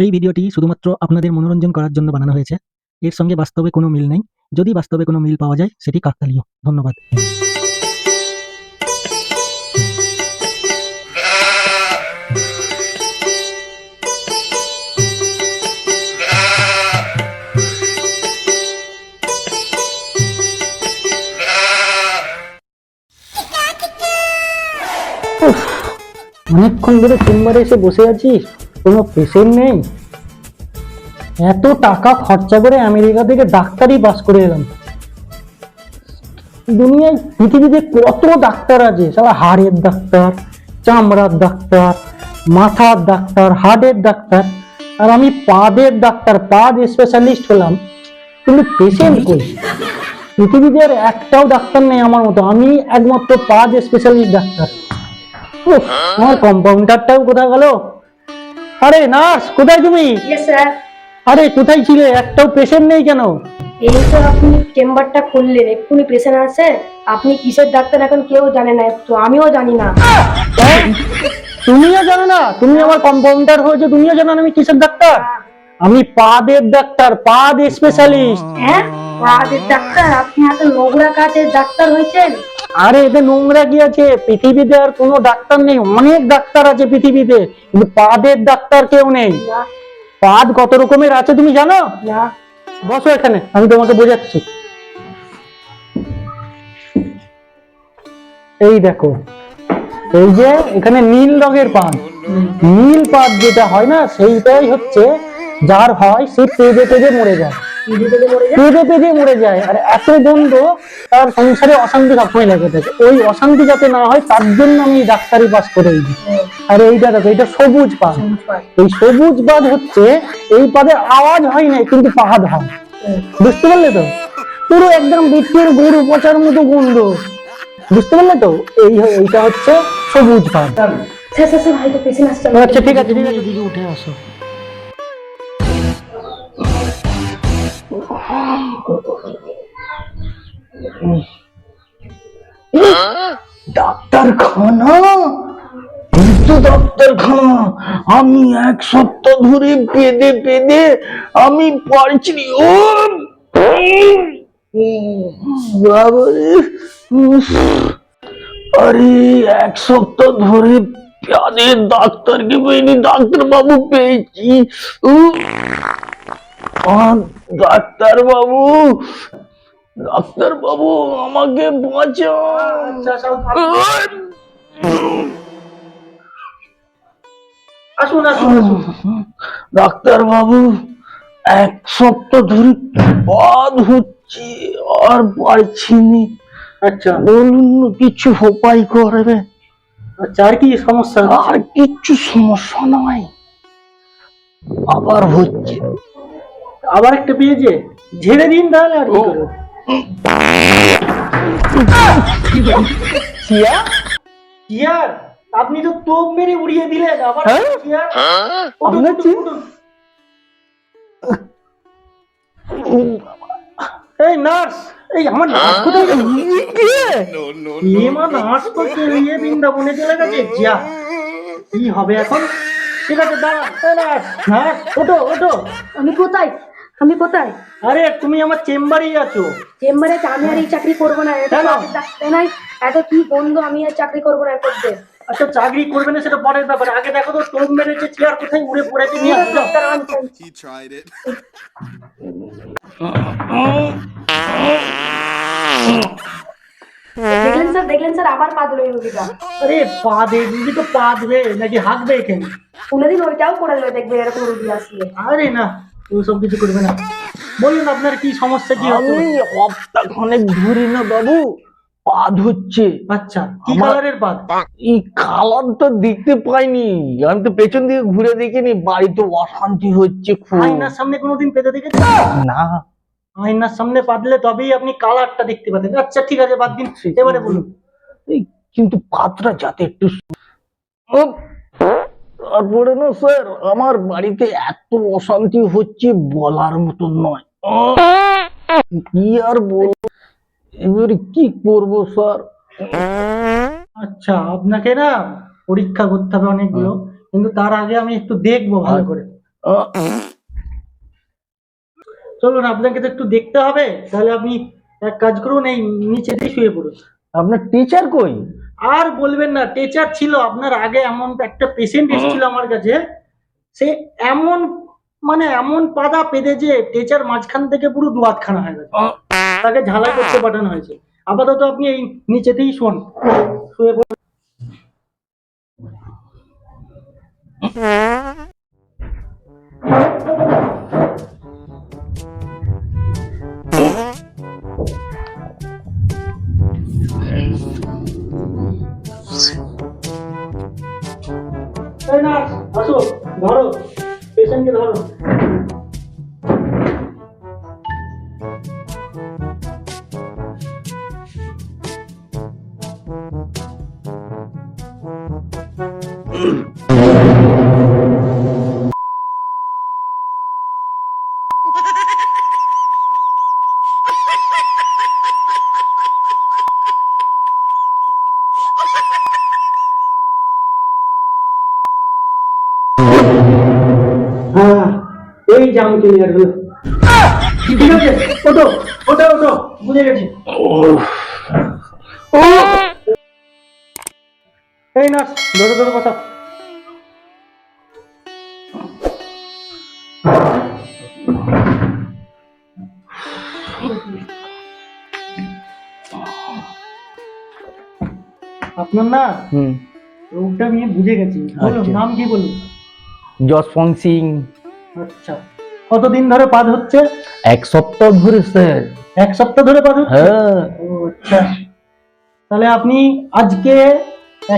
এই ভিডিওটি শুধুমাত্র আপনাদের মনোরঞ্জন করার জন্য বানানো হয়েছে। এর সঙ্গে বাস্তবে কোনো মিল নেই। যদি বাস্তবে কোনো মিল পাওয়া যায় সেটি কাকতালীয়। ধন্যবাদ। অনেকক্ষণ ধরে চেম্বারে এসে বসে আছি, কোনো পেশেন্ট নেই। এত টাকা খরচা করে আমেরিকা থেকে ডাক্তারি পাস করে এলাম। দুনিয়ায় পৃথিবীতে কত ডাক্তার আছে, সারা হাড়ের ডাক্তার, চামড়ার ডাক্তার, মাথার ডাক্তার, হার্টের ডাক্তার, আর আমি পাদের ডাক্তার, পাদ স্পেশালিস্ট হলাম। কিন্তু পেশেন্ট কই? পৃথিবীতে আর একটাও ডাক্তার নেই আমার মতো। আমি একমাত্র পাদ স্পেশালিস্ট ডাক্তার। উফ, আমার কম্পাউন্ডারটাও কোথায় গেল? আরে নার্স, কোথায় তুমি? স্যার, আরে কোথায় ছিলে? একটাও পেশেন্ট নেই কেন? এই তো আপনি চেম্বারটা খুললেন, এক্ষুনি পেশেন্ট আছে। আপনি কিসের ডাক্তার এখন কেউ জানে না, একটু আমিও জানি না। হ্যাঁ? তুমিও জানো না? তুমি আমার কম্পাউন্ডার হয়েছে, তুমিও জানো না আমি কিসের ডাক্তার? আমি পাদের ডাক্তার, পাদ স্পেশালিস্ট। হ্যাঁ, কাজের ডাক্তার? আপনি এত নোংরা কাজের ডাক্তার হয়েছেন? আরে এতে নোংরা কি আছে? পৃথিবীতে আর কোনো ডাক্তার নেই, অনেক ডাক্তার আছে পৃথিবীতে, কিন্তু পাদের ডাক্তার কেউ নেই। না পাদ কত রকমের আছে তুমি জানো? না। বসো এখানে, আমি তোমাকে বোঝাচ্ছি। এই দেখো, এই যে এখানে নীল রঙের পাদ, নীল পাদ যেটা হয় না, সেইটাই হচ্ছে যার হয় সে পেঁদে পেঁদে মরে যায়, পেঁদে পেঁদে মরে যায়। আর এত গন্ধ, তার সংসারে অশান্তি সবসময় লেগে থাকে। ওই অশান্তি যাতে না হয় তার জন্য আমি ডাক্তারি পাস করে দিই। আর এইটা দেখো, এটা সবুজ পাদ। এই সবুজ পাদ হচ্ছে, এই পাদে আওয়াজ হয় না কিন্তু পাদ হয়। বুঝতে পারলে তো? পুরো একদম বিটের গরু পচার মতো গন্ধ। বুঝতে পারলে তো? এইটা হচ্ছে সবুজ পাদ। স্যার স্যার স্যার, ভাই তো পেশেন্ট আসছে। আচ্ছা ঠিক আছে, ঠিক আছে, এদিকে উঠে আসো। ডাক্তারখানা, ডাক্তারখানা। আমি এক সপ্তাহ ধরে পেদে পেদে আমি পারছি নি। ও বাবারে, আরে এক সপ্তাহ ধরে পেদের ডাক্তারকে পেয়েছি, ডাক্তার বাবু পেয়েছি। ডাক্তার বাবু, ডাক্তার বাবু আমাকে বাঁচান। আসুন আসুন আসুন। ডাক্তার বাবু, এক সপ্তাহ ধরে বাদ হচ্ছে, আর পারছি নি। আচ্ছা বলুন, কিছু উপায় করবে? আচ্ছা, আর কি সমস্যা? আর কিচ্ছু সমস্যা নাই, আবার হচ্ছে। আবার একটা পেয়েছে, ঝেড়ে দিন তাহলে। আর কি চেয়ার? আপনি তো তোপ মেরে উড়িয়ে দিলেন, আবার চেয়ার? এই নার্স, এই আমার নার্স কোথায় গেল? নার্স তো ইয়ে বৃন্দাবনে চলে গেছে। যা, কি হবে এখন? ঠিক আছে দাঁড়ান। নার্স, নার্স, ওঠো ওঠো। আমি কোথায়? আমি কোথায়? আরে তুমি আমার চেম্বারেই আছো। চেম্বারে? আমি আর এই চাকরি করবো না। এটা কেন? কাজের ডাক্তার নাই, এত কি গন্ধ, আমি আর চাকরি করবো না করতে। আচ্ছা চাকরি করবে না সেটা পরের ব্যাপার, আগে দেখো তো টোপ মেরেছে, চেয়ার কোথায় উড়ে পড়েছে, নিয়ে আসো। ডাক্তার আনছেন? He tried it. দেখলেন স্যার, আবার পা দিল এই রুগীটা। আরে পা দেখবি তো, পা দেবে নাকি হাঁকবে এখানে? কোনোদিন ওইটাও করে দেবে, দেখবে এরকম রুগী আসলে। আরে না, ওসব কিছু করবে না। বলুন আপনার কি সমস্যা, কি হচ্ছে? আমি সপ্তাহখানেক ধরে না বাবু পাদ হচ্ছে। আচ্ছা, কি কালারের পাদ? এই কালার তো দেখতে পাইনি, আমি তো পেছন দিকে ঘুরে দেখিনি। বাড়িতে অশান্তি হচ্ছে খুব। আয়নার সামনে কোনোদিন পেতে দেখেছেন? না, আয়নার সামনে পাতলে তবেই আপনি কালারটা দেখতে পাবেন। আচ্ছা ঠিক আছে, বাদ দিন, এবারে বলুন। এই কিন্তু পাতটা যাতে একটু তারপরে না স্যার, আমার বাড়িতে এত অশান্তি হচ্ছে বলার মতো নয়। কি আর বলবো, এবারে কি করবো স্যার? আচ্ছা, আপনাকে না পরীক্ষা করতে হবে অনেকগুলো, কিন্তু তার আগে আমি একটু দেখবো ভালো করে। আহ, চলুন, আপনাকে তো একটু দেখতে হবে, তাহলে আপনি এক কাজ করুন, এই নিচেতেই শুয়ে পড়ুন। আপনার টিচার কই? আর বলবেন না, টেচার ছিল আপনার আগে, এমন একটা পেশেন্ট এসেছিল আমার কাছে, সে এমন মানে এমন পাদা পেদেছে, টেচার মাঝখান থেকে পুরো দু হাতখানা হয়ে গেছে, তাকে ঝালাই করতে পাঠানো হয়েছে। আপাতত আপনি এই নিচেতেই শোন, শুয়ে পড়ুন। এই নার্স, আসো, ধরো পেশেন্টকে, ধরো। হ্যাঁ, এই জাম ক্লিয়ার হলো। ঠিক আছে, ওঠো ওঠো ওঠো, বুঝে গেছি। এই নার্স, ধরো ধরো, বসা। আপনার না রোগটা আমি বুঝে গেছি। বলুন, আচ্ছা। নাম কি বলুন? জসপং সিং। আচ্ছা, কতদিন ধরে পাদ হচ্ছে? 1 সপ্তাহ ধরে স্যার। 1 সপ্তাহ ধরে পাদ হচ্ছে? হ্যাঁ। ও আচ্ছা, তাহলে আপনি আজকে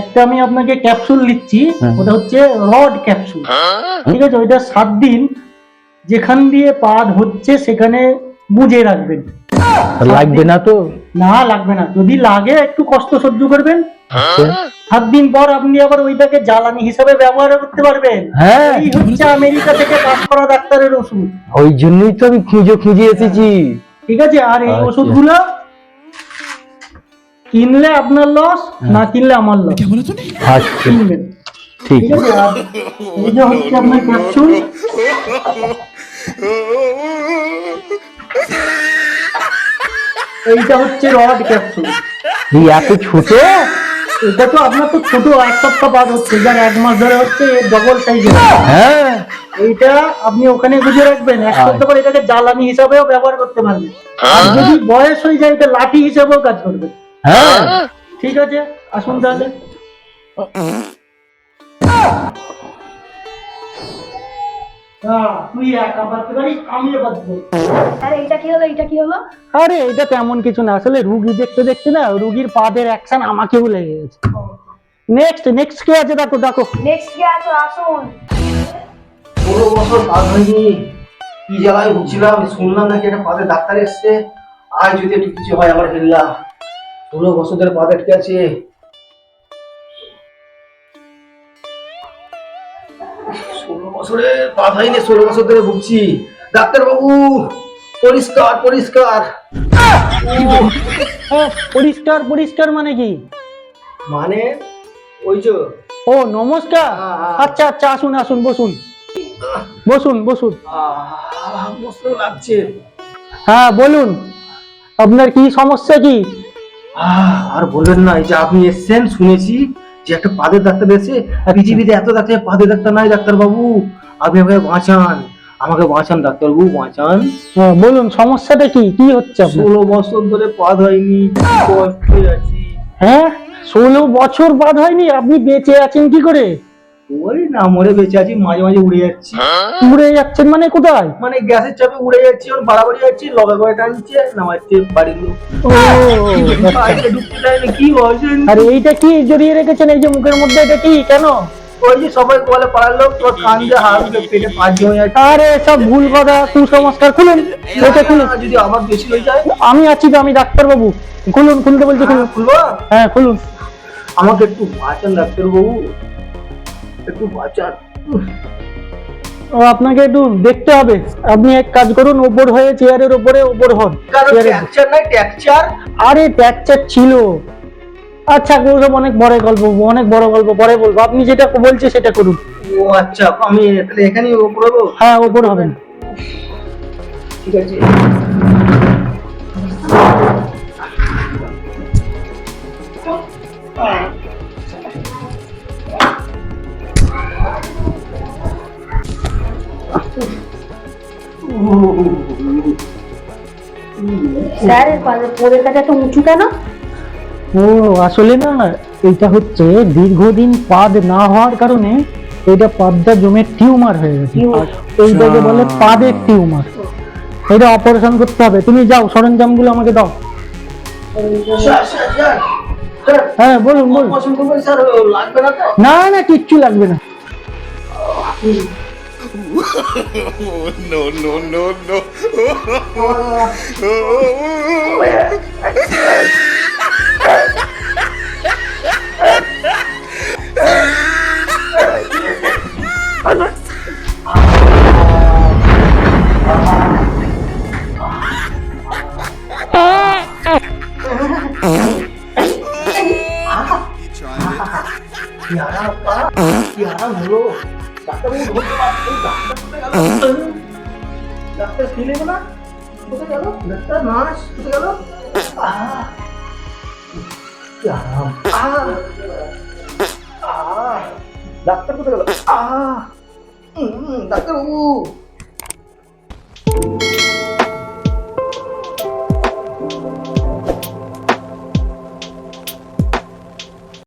একটা আমি আপনাকে ক্যাপসুল দিচ্ছি, হ্যাঁ। ওটা হচ্ছে রড ক্যাপসুল। ঠিক আছে, ওইটা 7 দিন যেখান দিয়ে পাদ হচ্ছে সেখানে বুঝে রাখবেন। লাগবে না তো? না, লাগবে না। যদি লাগে একটু কষ্ট সহ্য করবেন, 7 দিন পর আপনি আবার ওইটাকে জ্বালানি হিসাবে ব্যবহার করতে পারবেন। হ্যাঁ, এই হচ্ছে আমেরিকা থেকে কাজ করা ডাক্তারের ওষুধ। ওই জন্যই তো আমি খুঁজে এসেছি। ঠিক আছে, আর এই আচ্ছা। ওষুধগুলো কিনলে আপনার লস, না কিনলে আমার লস। আচ্ছা, কিনবেন, ঠিক ঠিক আছে। আর এই যে হচ্ছে আপনার ক্যাপসুল, এইটা হচ্ছে রড ক্যাপসুল। এই এত ছোট? এটা তো আপনার তো ছোট, 1 সপ্তাহ বাদ হচ্ছে, যার 1 মাস ধরে হচ্ছে ডবল সাইজের। হ্যাঁ। এইটা আপনি ওখানে গুজে রাখবেন, 1 সপ্তাহ পর এটাকে জ্বালানি হিসাবেও ব্যবহার করতে পারবেন। আর যদি বয়স হয়ে যায়, এটা লাঠি হিসাবেও কাজ করবে। হ্যাঁ। ঠিক আছে, আসুন তাহলে। তুই একা পারতে পারিস, আমিও পারবো। আরে এটা কি হলো, এটা কি হলো? আরে এটা তেমন কিছু না, আসলে রুগী দেখতে দেখতে না রুগীর পাদের অ্যাকশন আমাকেও লেগে গেছে। নেক্সট কে আছে, দেখো দেখো। নেক্সট কে আছো, আসুন। 16 বছর পার হয়নি, কি জ্বালায় ভুগছিলাম। শুনলাম নাকি একটা পাদের ডাক্তার এসছে, আর যদি একটু কিছু হয় আমার হেল্লা। 16 বছর ধরে পা আটকে আছে। 16 বছরে পা হয়নি, 16 বছর ধরে ভুগছি। ডাক্তার বাবু, পরিষ্কার পরিষ্কার। পরিষ্কার পরিষ্কার মানে কি? মানে ওই যে ও নমস্কার। আচ্ছা আচ্ছা, আসুন আসুন, বসুন বসুন বসুন। মস্ত লাগছে। হ্যাঁ বলুন, আপনার কি সমস্যা কি? আর বলবেন না, এই যে আপনি এসছেন শুনেছি যে একটা পাদের ডাক্তার এসে, পৃথিবীতে এত ডাক্তার, পাদের ডাক্তার নাই। ডাক্তার বাবু, আপনি আমাকে বাঁচান, আমাকে বাঁচান ডাক্তার বাবু, বাঁচান। হ্যাঁ, বলুন সমস্যাটা কি, কি হচ্ছে আপনার? 16 বছর ধরে পাদ হয়নি, কষ্টে আছি। হ্যাঁ, 16 বছর বাদ হয়নি? আপনি বেঁচে আছেন কি করে? ওই না মরে বেঁচে আছি, মাঝে মাঝে উড়ে যাচ্ছি। উড়ে যাচ্ছেন মানে কোথায়? মানে গ্যাসের চাপে উড়ে যাচ্ছি, ওর বাড়াবাড়ি যাচ্ছি, লবে করে টানছে, নামাচ্ছে বাড়িগুলো। ও বাড়িতে ঢুকতে চাইনি, কি বলছেন? আরে এইটা কি জড়িয়ে রেখেছেন এই যে মুখের মধ্যে, এটা কি, কেন? ওই যে সবাই বলে পাড়ার লোক, তোর কান দিয়ে হাত দিয়ে পেটে পাঁচ জমে যাচ্ছে। আরে সব ভুল কথা, কুসংস্কার। খুলুন এটা খুলুন। যদি আবার বেশি হয়ে যায়? আমি আছি তো, আমি ডাক্তার বাবু। খুলুন, খুলতে বলছি, খুলুন। খুলবো? হ্যাঁ খুলুন। আমাকে একটু বাঁচান ডাক্তার বাবু, একটু বাঁচান। ও আপনাকে একটু দেখতে হবে। আপনি এক কাজ করুন, ওপর হয়ে চেয়ারের ওপরে ওপর হন। কারণ চেয়ারের- ফ্র্যাকচার নাই, ট্যাকচার। আরে ট্যাকচার ছিল। আচ্ছা ওসব অনেক বড় গল্প, অনেক বড় গল্প, পরে বলবো। আপনি যেটা বলছে সেটা করুন। ও আচ্ছা, আমি তাহলে এখানেই ওপর হবো? হ্যাঁ ওপর হবেন। ঠিক আছে। স্যার পোদের কাছে এত উঁচু কেন? ও আসলে না, এটা হচ্ছে দীর্ঘদিন পাদ না হওয়ার কারণে এটা পাদটা জমে টিউমার হয়ে গেছে। এইটাকে বলে পাদের টিউমার। এটা অপারেশন করতে হবে। তুমি যাও, সরঞ্জামগুলো আমাকে দাও। স্যার স্যার স্যার স্যার, হ্যাঁ বলুন বলুন। পছন্দ করবেন স্যার? লাগবে না তো? না না কিচ্ছু লাগবে না। no, no, no, no. কি আরাম পা, কি আরাম হলো। ডাক্তারবাবু ধরতে পারছেন? ডাক্তার কোথায় গেল? ডাক্তার ফিরে গেল না? কোথায় গেল ডাক্তার? নার্স কোথায় গেল? কি আরাম। ডাক্তার কোথায় গেল? ডাক্তারবাবু